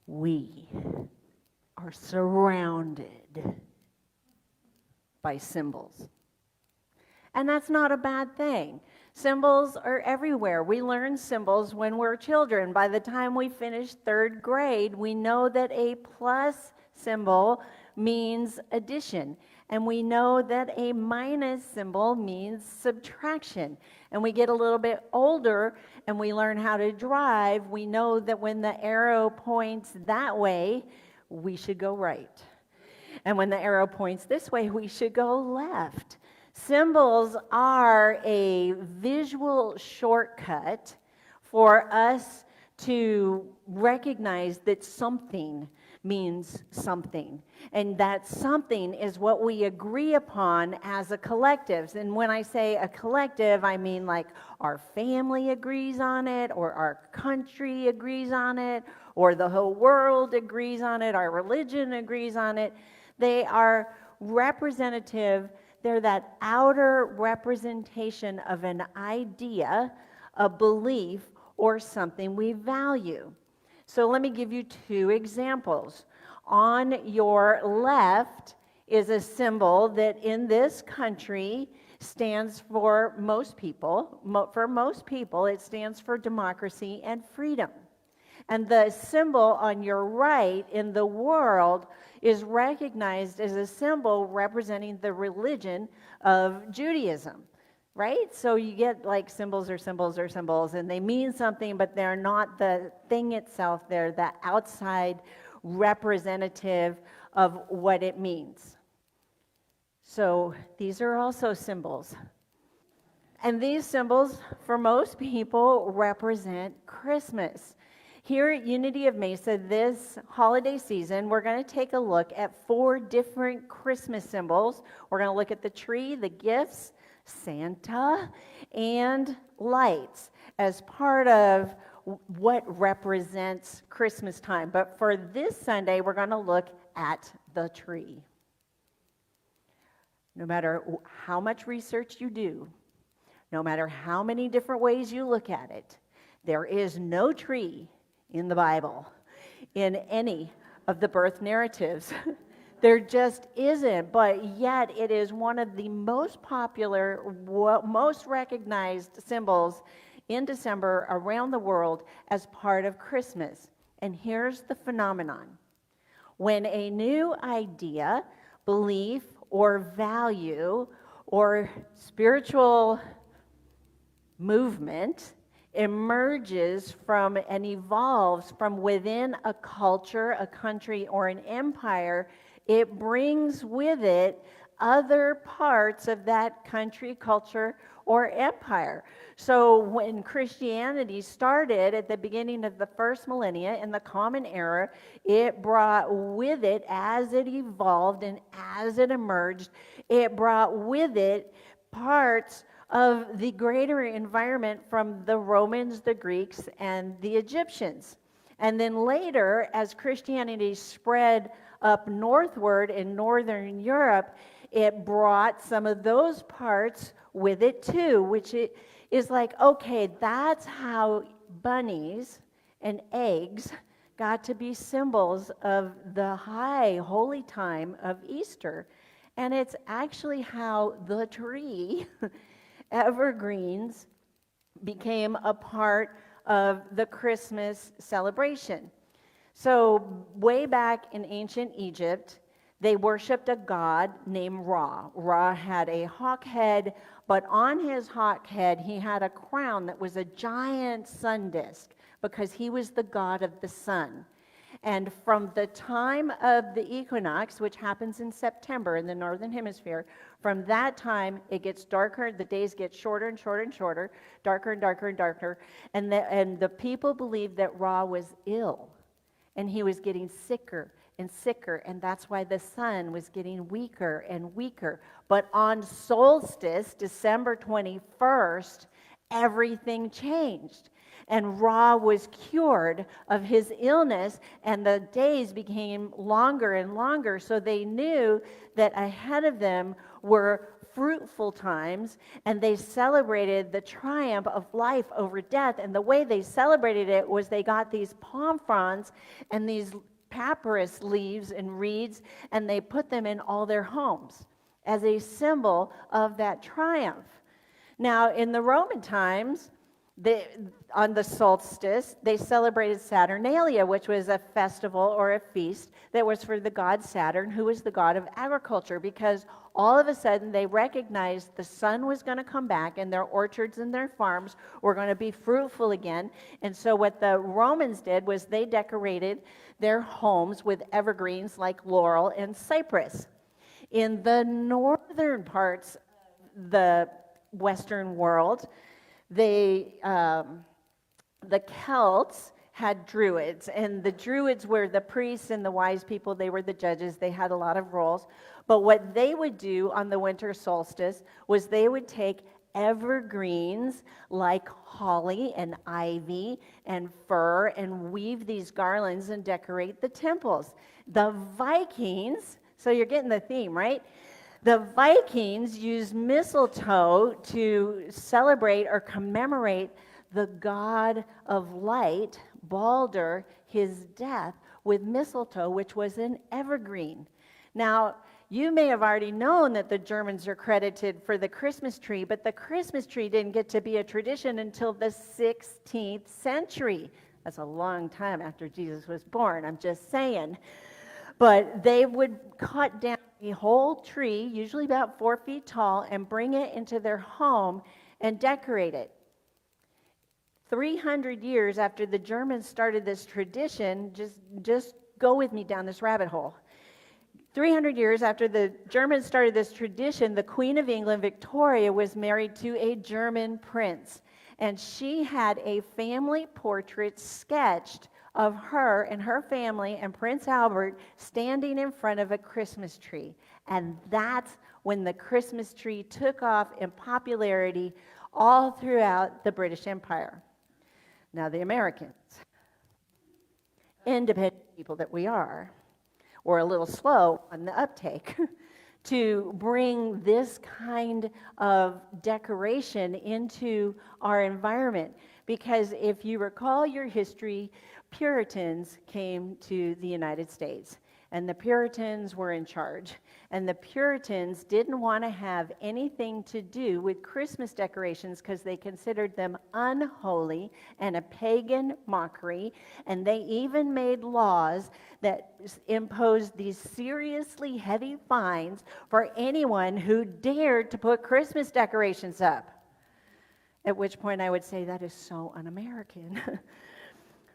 We are surrounded by symbols. And that's not a bad thing. Symbols are everywhere. We learn symbols when we're children. By the time we finish third grade, we know that a plus symbol means addition. And we know that a minus symbol means subtraction. And we get a little bit older and we learn how to drive. We know that when the arrow points that way, we should go right. And when the arrow points this way, we should go left. Symbols are a visual shortcut for us to recognize that something means something. And that something is what we agree upon as a collective. And when I say a collective, I mean like our family agrees on it, or our country agrees on it, or the whole world agrees on it, our religion agrees on it. They are representative. They're that outer representation of an idea, a belief, or something we value. So let me give you two examples. On your left is a symbol that in this country stands for most people. For most people, it stands for democracy and freedom. And the symbol on your right in the world is recognized as a symbol representing the religion of Judaism, right? So you get like symbols or symbols or symbols, and they mean something, but they're not the thing itself. They're the outside representative of what it means. So these are also symbols. And these symbols, for most people, represent Christmas. Here at Unity of Mesa, this holiday season, we're going to take a look at 4 different Christmas symbols. We're going to look at the tree, the gifts, Santa, and lights as part of what represents Christmas time. But for this Sunday, we're going to look at the tree. No matter how much research you do, no matter how many different ways you look at it, there is no tree in the Bible, in any of the birth narratives. There just isn't, but yet it is one of the most popular, most recognized symbols in December around the world as part of Christmas. And here's the phenomenon. When a new idea, belief, or value, or spiritual movement emerges from and evolves from within a culture, a country, or an empire, it brings with it other parts of that country, culture, or empire. So when Christianity started at the beginning of the first millennia in the Common Era, it brought with it, as it evolved and as it emerged, it brought with it parts of the greater environment from the Romans, the Greeks, and the Egyptians. And then later, as Christianity spread up northward in northern Europe, it brought some of those parts with it too, which it is like, okay, that's how bunnies and eggs got to be symbols of the high holy time of Easter. And it's actually how the tree evergreens became a part of the Christmas celebration. So way back in ancient Egypt, they worshipped a god named Ra. Ra had a hawk head, but on his hawk head, he had a crown that was a giant sun disk because he was the god of the sun. And from the time of the equinox, which happens in September in the northern hemisphere, from that time it gets darker, the days get shorter and shorter and shorter, darker and darker and darker, and the people believed that Ra was ill, and he was getting sicker and sicker, and that's why the sun was getting weaker and weaker. But on solstice, December 21st, everything changed. And Ra was cured of his illness, and the days became longer and longer. So they knew that ahead of them were fruitful times, and they celebrated the triumph of life over death. And the way they celebrated it was they got these palm fronds and these papyrus leaves and reeds, and they put them in all their homes as a symbol of that triumph. Now, in the Roman times, on the solstice, they celebrated Saturnalia, which was a festival or a feast that was for the god Saturn, who was the god of agriculture, because all of a sudden they recognized the sun was going to come back and their orchards and their farms were going to be fruitful again. And so what the Romans did was they decorated their homes with evergreens like laurel and cypress. In the northern parts of the Western world, the Celts had druids, and the druids were the priests and the wise people. They were the judges. They had a lot of roles. But what they would do on the winter solstice was they would take evergreens like holly and ivy and fir and weave these garlands and decorate the temples. The Vikings, so you're getting the theme, right? The Vikings used mistletoe to celebrate or commemorate the god of light, Balder, his death, with mistletoe, which was an evergreen. Now, you may have already known that the Germans are credited for the Christmas tree, but the Christmas tree didn't get to be a tradition until the 16th century. That's a long time after Jesus was born, I'm just saying. But they would cut down a whole tree, usually about 4 feet tall, and bring it into their home and decorate it. 300 years after the Germans started this tradition, just go with me down this rabbit hole. 300 years after the Germans started this tradition, the Queen of England, Victoria, was married to a German prince. And she had a family portrait sketched of her and her family and Prince Albert standing in front of a Christmas tree. And that's when the Christmas tree took off in popularity all throughout the British Empire. Now, the Americans, independent people that we are, were a little slow on the uptake to bring this kind of decoration into our environment. Because if you recall your history, Puritans came to the United States, and the Puritans were in charge. And the Puritans didn't want to have anything to do with Christmas decorations because they considered them unholy and a pagan mockery. And they even made laws that imposed these seriously heavy fines for anyone who dared to put Christmas decorations up. At which point I would say that is so un-American.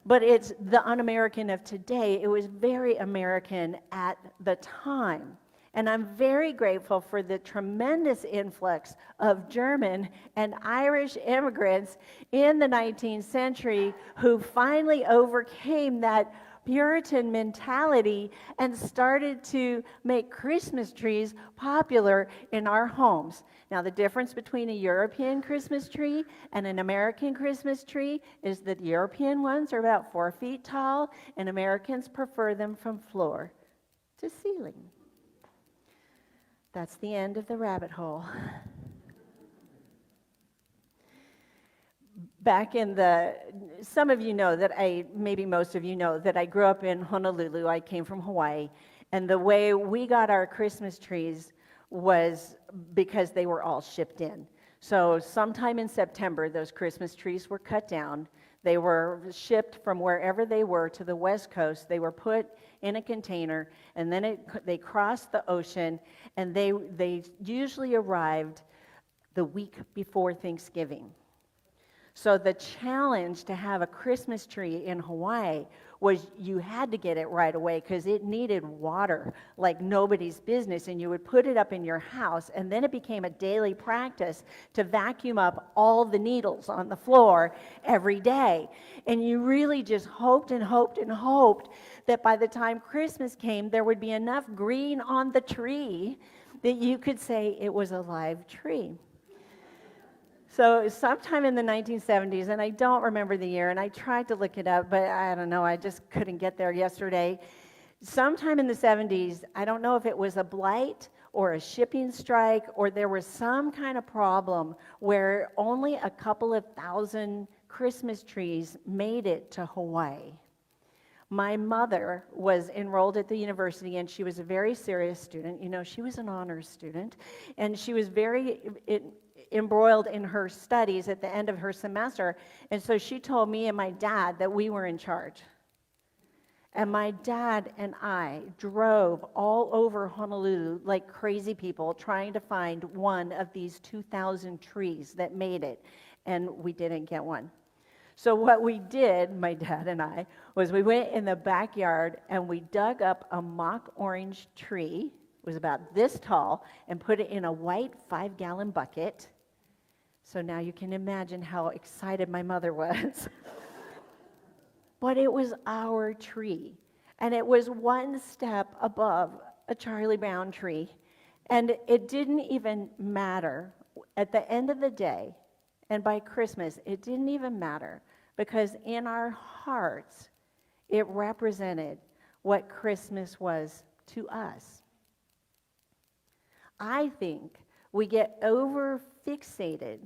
But it's the un-American of today. It was very American at the time. And I'm very grateful for the tremendous influx of German and Irish immigrants in the 19th century who finally overcame that Puritan mentality and started to make Christmas trees popular in our homes. Now, the difference between a European Christmas tree and an American Christmas tree is that European ones are about 4 feet tall, and Americans prefer them from floor to ceiling. That's the end of the rabbit hole. Some of you know that maybe most of you know that I grew up in Honolulu. I came from Hawaii. And the way we got our Christmas trees was because they were all shipped in. So sometime in September, those Christmas trees were cut down. They were shipped from wherever they were to the West Coast. They were put in a container, and then they crossed the ocean, and they usually arrived the week before Thanksgiving. So the challenge to have a Christmas tree in Hawaii was you had to get it right away because it needed water like nobody's business, and you would put it up in your house, and then it became a daily practice to vacuum up all the needles on the floor every day. And you really just hoped and hoped and hoped that by the time Christmas came, there would be enough green on the tree that you could say it was a live tree. So sometime in the 1970s, and I don't remember the year, and I tried to look it up, but I don't know, I just couldn't get there yesterday. Sometime in the 70s, I don't know if it was a blight or a shipping strike, or there was some kind of problem where only a couple of thousand Christmas trees made it to Hawaii. My mother was enrolled at the university, and she was a very serious student. You know, she was an honors student, and she was very embroiled in her studies at the end of her semester. And so she told me and my dad that we were in charge. And my dad and I drove all over Honolulu like crazy people trying to find one of these 2,000 trees that made it, and we didn't get one. So what we did, my dad and I, was we went in the backyard and we dug up a mock orange tree, it was about this tall, and put it in a white 5-gallon bucket. So now you can imagine how excited my mother was. But it was our tree, and it was one step above a Charlie Brown tree, and it didn't even matter. At the end of the day, and by Christmas, it didn't even matter, because in our hearts, it represented what Christmas was to us. I think we get over fixated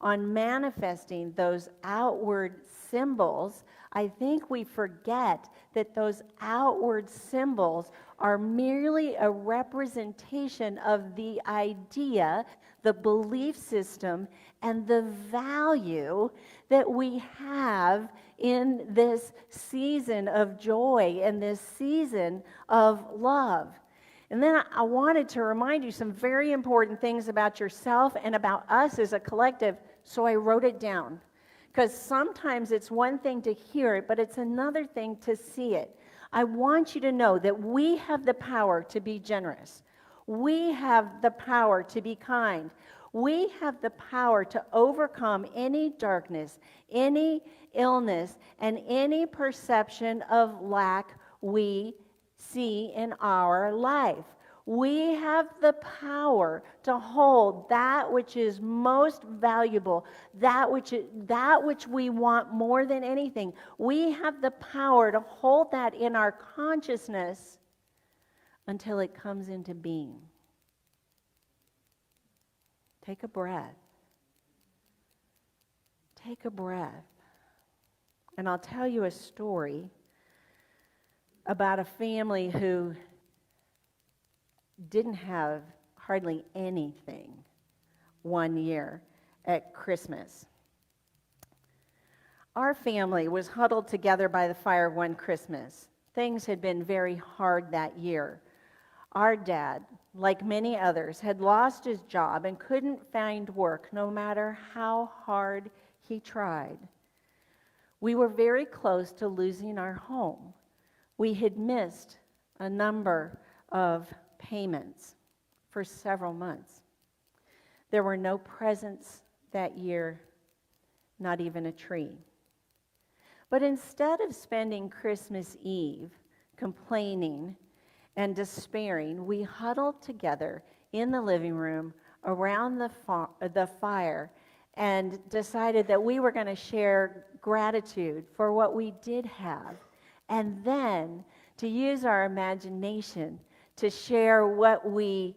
on manifesting those outward symbols. I think we forget that those outward symbols are merely a representation of the idea, the belief system, and the value that we have in this season of joy and this season of love. And then I wanted to remind you some very important things about yourself and about us as a collective, so I wrote it down. Because sometimes it's one thing to hear it, but it's another thing to see it. I want you to know that we have the power to be generous. We have the power to be kind. We have the power to overcome any darkness, any illness, and any perception of lack we see in our life. We have the power to hold that which is most valuable, that which we want more than anything. We have the power to hold that in our consciousness until it comes into being. Take a breath. Take a breath. And I'll tell you a story about a family who didn't have hardly anything one year at Christmas. Our family was huddled together by the fire one Christmas. Things had been very hard that year. Our dad, like many others, had lost his job and couldn't find work no matter how hard he tried. We were very close to losing our home. We had missed a number of payments for several months. There were no presents that year, not even a tree. But instead of spending Christmas Eve complaining and despairing, we huddled together in the living room around the fire and decided that we were going to share gratitude for what we did have, and then to use our imagination to share what we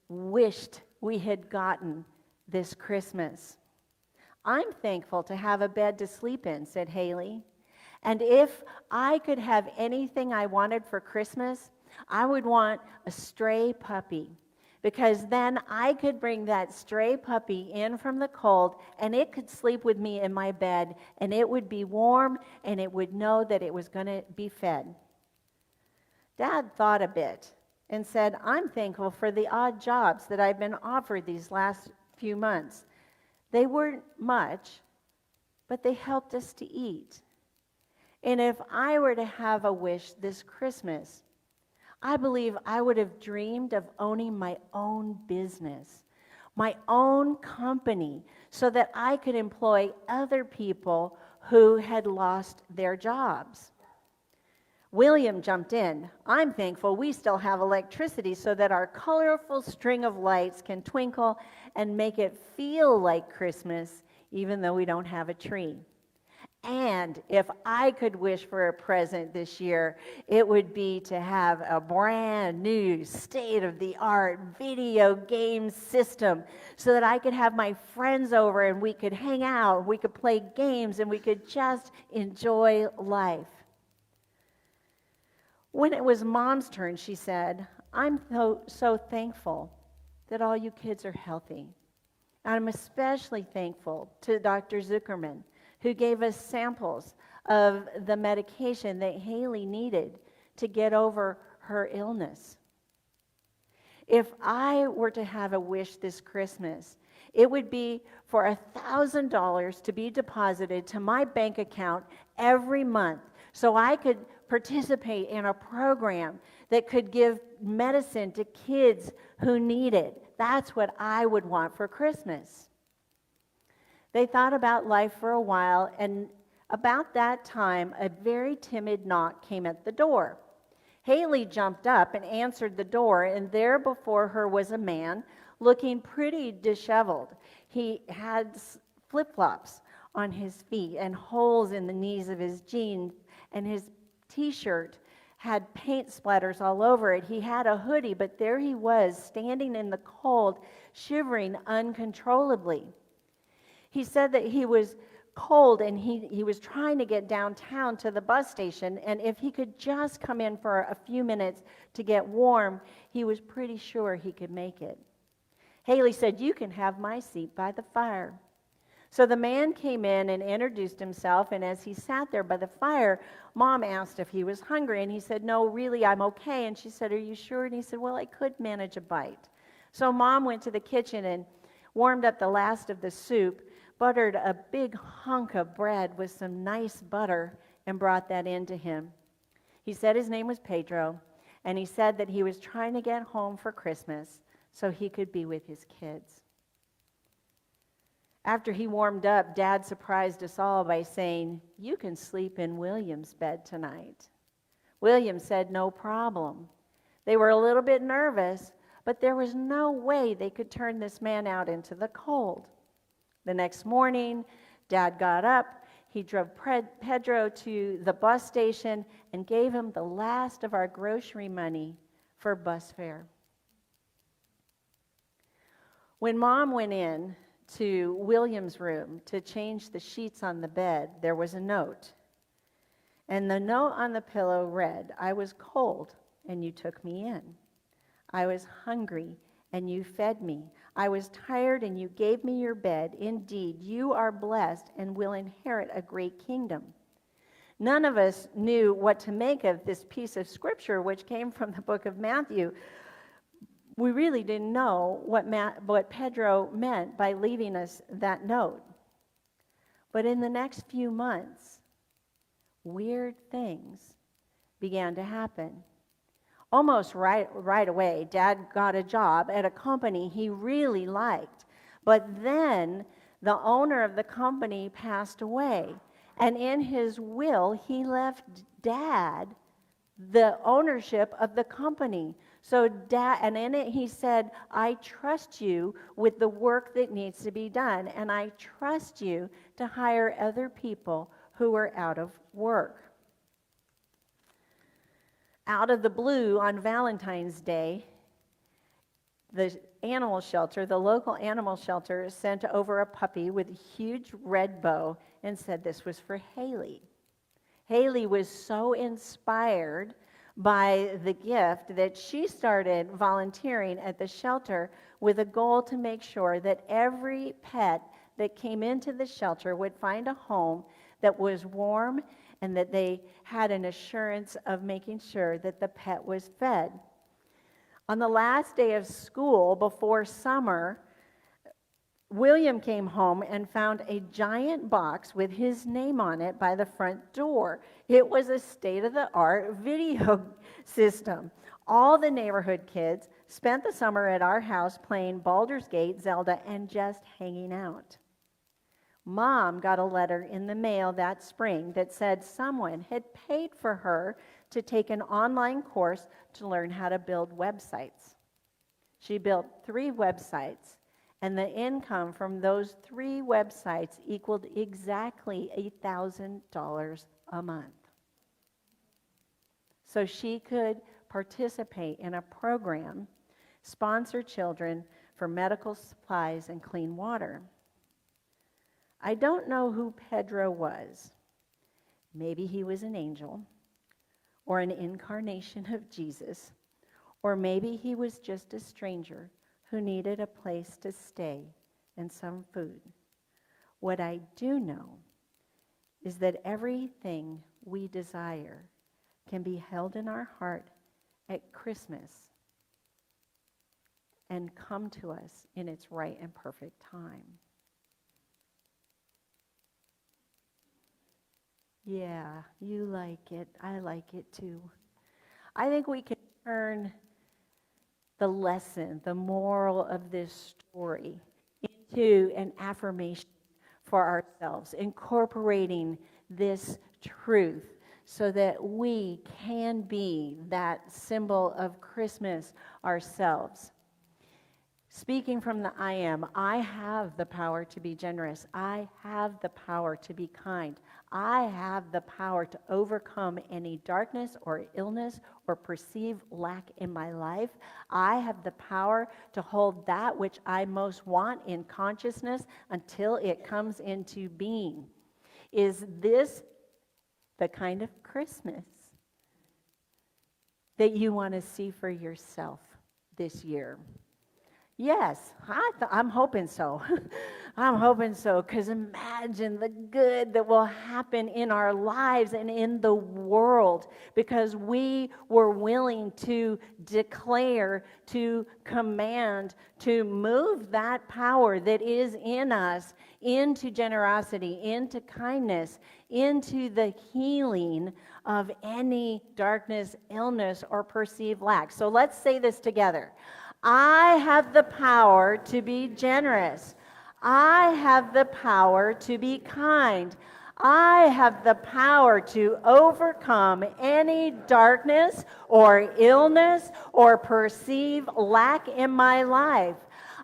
wished we had gotten this Christmas. I'm thankful to have a bed to sleep in, said Haley. And if I could have anything I wanted for Christmas, I would want a stray puppy, because then I could bring that stray puppy in from the cold, and it could sleep with me in my bed, and it would be warm, and it would know that it was going to be fed. Dad thought a bit and said, I'm thankful for the odd jobs that I've been offered these last few months. They weren't much, but they helped us to eat. And if I were to have a wish this Christmas, I believe I would have dreamed of owning my own business, my own company, so that I could employ other people who had lost their jobs. William jumped in. I'm thankful we still have electricity so that our colorful string of lights can twinkle and make it feel like Christmas, even though we don't have a tree. And if I could wish for a present this year, it would be to have a brand new state-of-the-art video game system so that I could have my friends over and we could hang out, we could play games, and we could just enjoy life. When it was Mom's turn, she said, I'm so thankful that all you kids are healthy. I'm especially thankful to Dr. Zuckerman, who gave us samples of the medication that Haley needed to get over her illness. If I were to have a wish this Christmas, it would be for $1,000 to be deposited to my bank account every month so I could participate in a program that could give medicine to kids who need it. That's what I would want for Christmas. They thought about life for a while, and about that time, a very timid knock came at the door. Haley jumped up and answered the door, and there before her was a man looking pretty disheveled. He had flip-flops on his feet and holes in the knees of his jeans, and his t-shirt had paint splatters all over it. He had a hoodie, but there he was, standing in the cold, shivering uncontrollably. He said that he was cold and he was trying to get downtown to the bus station, and if he could just come in for a few minutes to get warm, he was pretty sure he could make it. Haley said, "You can have my seat by the fire." So the man came in and introduced himself, and as he sat there by the fire, Mom asked if he was hungry, and he said, "No, really, I'm okay." And she said, "Are you sure?" And he said, "Well, I could manage a bite." So Mom went to the kitchen and warmed up the last of the soup, buttered a big hunk of bread with some nice butter, and brought that in to him. He said his name was Pedro, and he said that he was trying to get home for Christmas so he could be with his kids. After he warmed up, Dad surprised us all by saying, "You can sleep in William's bed tonight." William said no problem. They were a little bit nervous, but there was no way they could turn this man out into the cold. The next morning, Dad got up, he drove Pedro to the bus station and gave him the last of our grocery money for bus fare. When Mom went in to William's room to change the sheets on the bed, there was a note. And the note on the pillow read, "I was cold and you took me in. I was hungry and you fed me. I was tired and you gave me your bed. Indeed, you are blessed and will inherit a great kingdom." None of us knew what to make of this piece of scripture, which came from the book of Matthew. We really didn't know what Pedro meant by leaving us that note. But in the next few months, weird things began to happen. Almost right away, Dad got a job at a company he really liked. But then the owner of the company passed away. And in his will, he left Dad the ownership of the company. So Dad, and in it he said, "I trust you with the work that needs to be done, and I trust you to hire other people who are out of work." Out of the blue, on Valentine's Day, the local animal shelter, sent over a puppy with a huge red bow and said this was for Haley. Haley was so inspired by the gift that she started volunteering at the shelter with a goal to make sure that every pet that came into the shelter would find a home that was warm and that they had an assurance of making sure that the pet was fed. On the last day of school before summer, William came home and found a giant box with his name on it by the front door. It was a state-of-the-art video system. All the neighborhood kids spent the summer at our house playing Baldur's Gate, Zelda, and just hanging out. Mom got a letter in the mail that spring that said someone had paid for her to take an online course to learn how to build websites. She built 3 websites, And the income from those 3 websites equaled exactly $8,000 a month. So she could participate in a program, sponsor children for medical supplies and clean water. I don't know who Pedro was. Maybe he was an angel, or an incarnation of Jesus, or maybe he was just a stranger who needed a place to stay and some food. What I do know is that everything we desire can be held in our heart at Christmas and come to us in its right and perfect time. Yeah, you like it. I like it too. I think we can turn the lesson, the moral of this story, into an affirmation for ourselves, incorporating this truth so that we can be that symbol of Christmas ourselves. Speaking from the I am, I have the power to be generous. I have the power to be kind. I have the power to overcome any darkness or illness or perceived lack in my life. I have the power to hold that which I most want in consciousness until it comes into being. Is this the kind of Christmas that you want to see for yourself this year? Yes, I'm hoping so. I'm hoping so, because imagine the good that will happen in our lives and in the world because we were willing to declare, to command, to move that power that is in us into generosity, into kindness, into the healing of any darkness, illness, or perceived lack. So let's say this together. I have the power to be generous. I have the power to be kind. I have the power to overcome any darkness or illness or perceived lack in my life.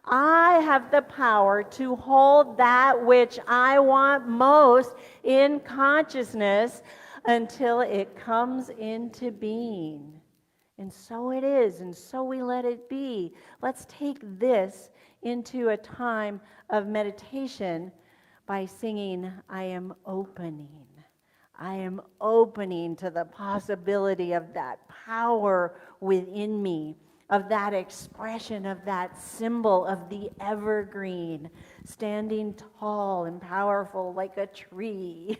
I have the power to hold that which I want most in consciousness until it comes into being. And so it is, and so we let it be. Let's take this into a time of meditation by singing, I am opening. I am opening to the possibility of that power within me, of that expression, of that symbol of the evergreen, standing tall and powerful like a tree.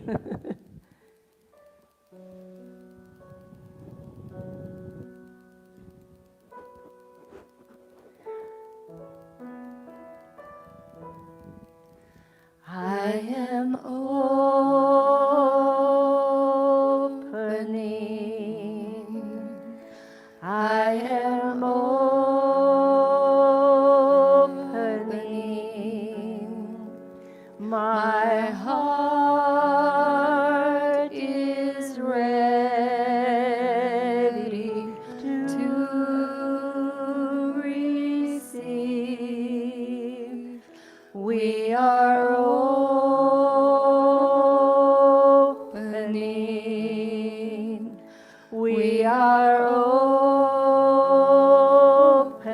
I am opening. I am opening. My heart is ready to receive. We are opening. We are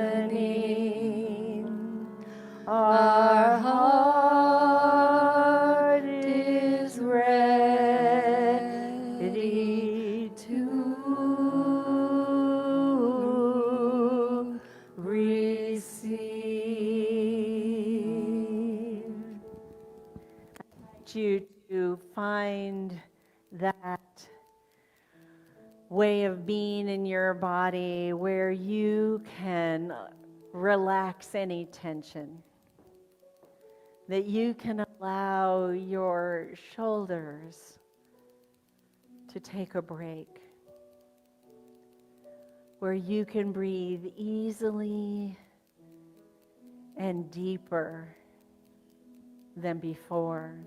opening. Our heart is ready to receive. I want you to find that way of being in your body where you can relax any tension, that you can allow your shoulders to take a break, where you can breathe easily and deeper than before.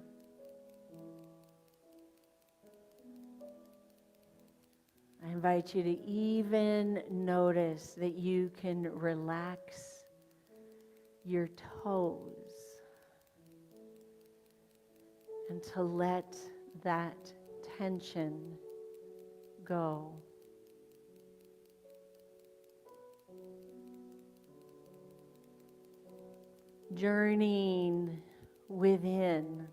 I invite you to even notice that you can relax your toes, and to let that tension go. Journeying within,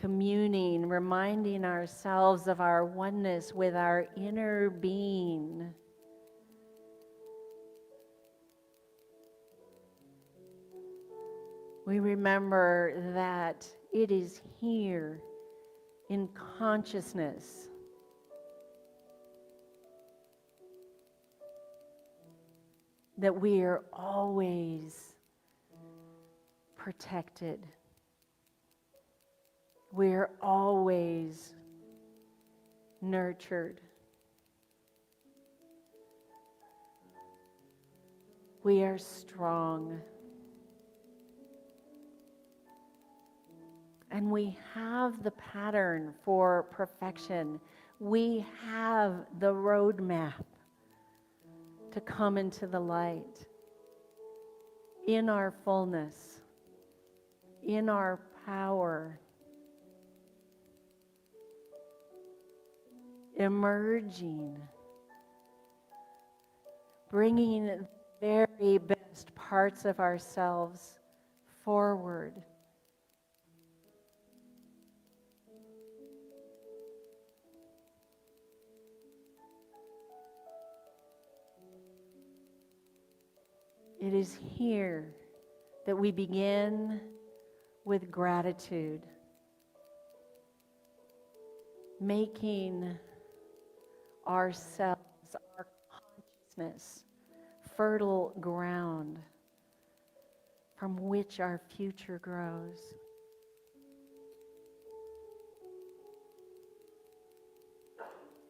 communing, reminding ourselves of our oneness with our inner being. We remember that it is here in consciousness that we are always protected. We're always nurtured. We are strong. And we have the pattern for perfection. We have the roadmap to come into the light in our fullness, in our power, emerging, bringing the very best parts of ourselves forward. It is here that we begin with gratitude, making ourselves, our consciousness, fertile ground from which our future grows.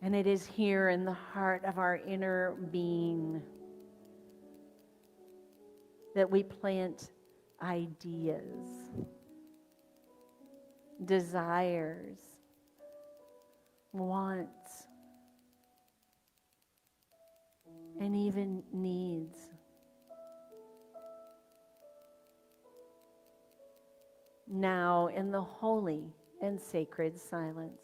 And it is here in the heart of our inner being that we plant ideas, desires, wants, and even needs. Now in the holy and sacred silence.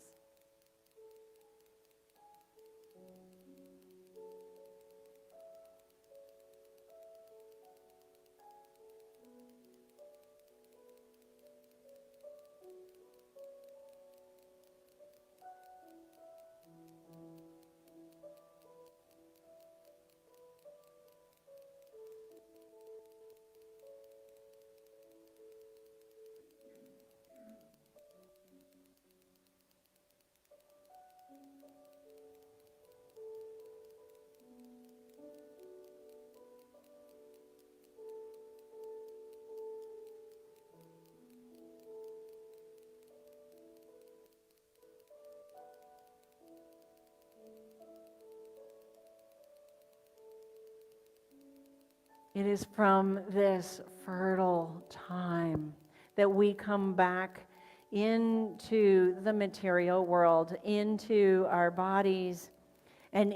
It is from this fertile time that we come back into the material world, into our bodies, and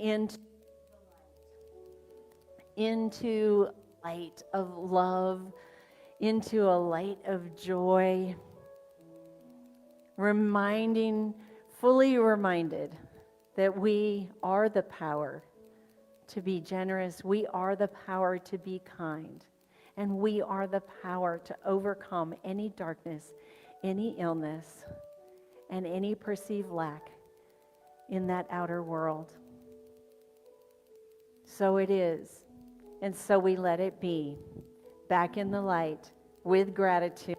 into light of love, into a light of joy, fully reminded that we are the power to be generous, we are the power to be kind, and we are the power to overcome any darkness, any illness, and any perceived lack in that outer world. So it is, and so we let it be, back in the light, with gratitude,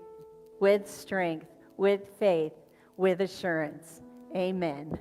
with strength, with faith, with assurance. Amen.